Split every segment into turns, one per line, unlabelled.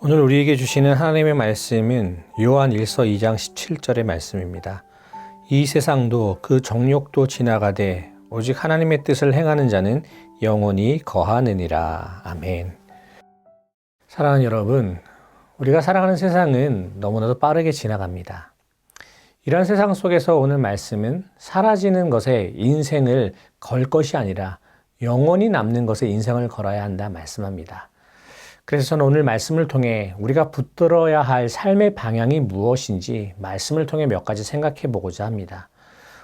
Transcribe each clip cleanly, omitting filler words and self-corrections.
오늘 우리에게 주시는 하나님의 말씀은 요한 1서 2장 17절의 말씀입니다. 이 세상도 그 정욕도 지나가되 오직 하나님의 뜻을 행하는 자는 영원히 거하느니라. 아멘. 사랑하는 여러분, 우리가 살아가는 세상은 너무나도 빠르게 지나갑니다. 이러한 세상 속에서 오늘 말씀은 사라지는 것에 인생을 걸 것이 아니라 영원히 남는 것에 인생을 걸어야 한다 말씀합니다. 그래서 저는 오늘 말씀을 통해 우리가 붙들어야 할 삶의 방향이 무엇인지 말씀을 통해 몇 가지 생각해 보고자 합니다.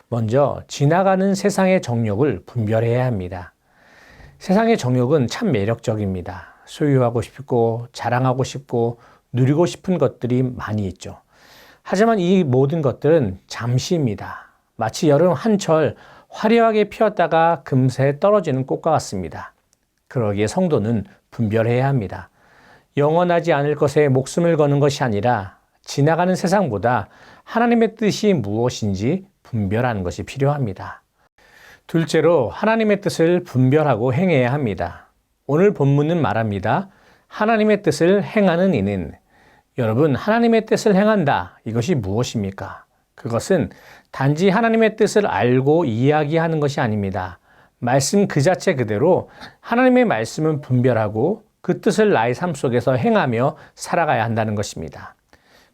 먼저 지나가는 세상의 정욕을 분별해야 합니다. 세상의 정욕은 참 매력적입니다. 소유하고 싶고 자랑하고 싶고 누리고 싶은 것들이 많이 있죠. 하지만 이 모든 것들은 잠시입니다. 마치 여름 한철 화려하게 피었다가 금세 떨어지는 꽃과 같습니다. 그러기에 성도는 분별해야 합니다. 영원하지 않을 것에 목숨을 거는 것이 아니라 지나가는 세상보다 하나님의 뜻이 무엇인지 분별하는 것이 필요합니다. 둘째로 하나님의 뜻을 분별하고 행해야 합니다. 오늘 본문은 말합니다. 하나님의 뜻을 행하는 이는, 여러분, 하나님의 뜻을 행한다. 이것이 무엇입니까? 그것은 단지 하나님의 뜻을 알고 이야기하는 것이 아닙니다. 말씀 그 자체 그대로 하나님의 말씀은 분별하고 그 뜻을 나의 삶 속에서 행하며 살아가야 한다는 것입니다.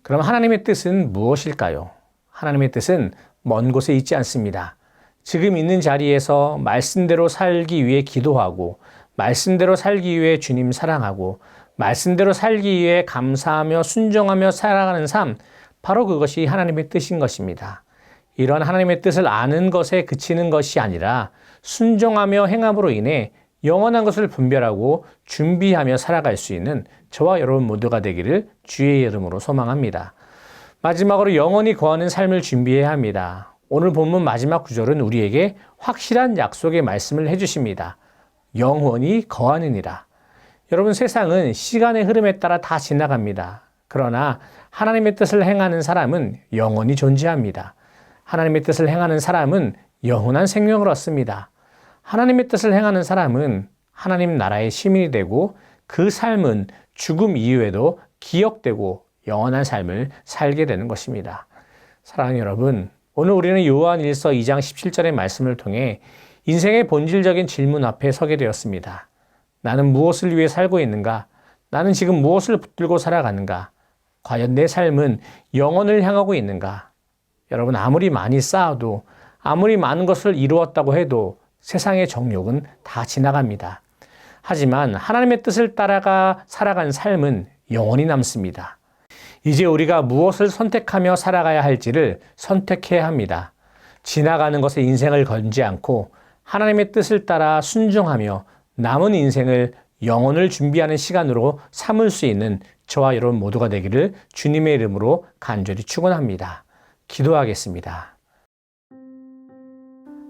그럼 하나님의 뜻은 무엇일까요? 하나님의 뜻은 먼 곳에 있지 않습니다. 지금 있는 자리에서 말씀대로 살기 위해 기도하고, 말씀대로 살기 위해 주님 사랑하고, 말씀대로 살기 위해 감사하며 순종하며 살아가는 삶, 바로 그것이 하나님의 뜻인 것입니다. 이런 하나님의 뜻을 아는 것에 그치는 것이 아니라 순종하며 행함으로 인해 영원한 것을 분별하고 준비하며 살아갈 수 있는 저와 여러분 모두가 되기를 주의 이름으로 소망합니다. 마지막으로 영원히 거하는 삶을 준비해야 합니다. 오늘 본문 마지막 구절은 우리에게 확실한 약속의 말씀을 해주십니다. 영원히 거하느니라. 여러분, 세상은 시간의 흐름에 따라 다 지나갑니다. 그러나 하나님의 뜻을 행하는 사람은 영원히 존재합니다. 하나님의 뜻을 행하는 사람은 영원한 생명을 얻습니다. 하나님의 뜻을 행하는 사람은 하나님 나라의 시민이 되고 그 삶은 죽음 이후에도 기억되고 영원한 삶을 살게 되는 것입니다. 사랑하는 여러분, 오늘 우리는 요한 1서 2장 17절의 말씀을 통해 인생의 본질적인 질문 앞에 서게 되었습니다. 나는 무엇을 위해 살고 있는가? 나는 지금 무엇을 붙들고 살아가는가? 과연 내 삶은 영원을 향하고 있는가? 여러분, 아무리 많이 쌓아도, 아무리 많은 것을 이루었다고 해도 세상의 정욕은 다 지나갑니다. 하지만 하나님의 뜻을 따라가 살아간 삶은 영원히 남습니다. 이제 우리가 무엇을 선택하며 살아가야 할지를 선택해야 합니다. 지나가는 것에 인생을 걸지 않고 하나님의 뜻을 따라 순종하며 남은 인생을 영원을 준비하는 시간으로 삼을 수 있는 저와 여러분 모두가 되기를 주님의 이름으로 간절히 축원합니다. 기도하겠습니다.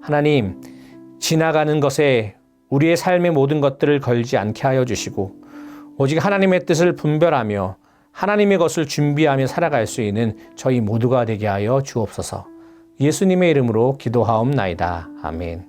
하나님, 지나가는 것에 우리의 삶의 모든 것들을 걸지 않게 하여 주시고 오직 하나님의 뜻을 분별하며 하나님의 것을 준비하며 살아갈 수 있는 저희 모두가 되게 하여 주옵소서. 예수님의 이름으로 기도하옵나이다. 아멘.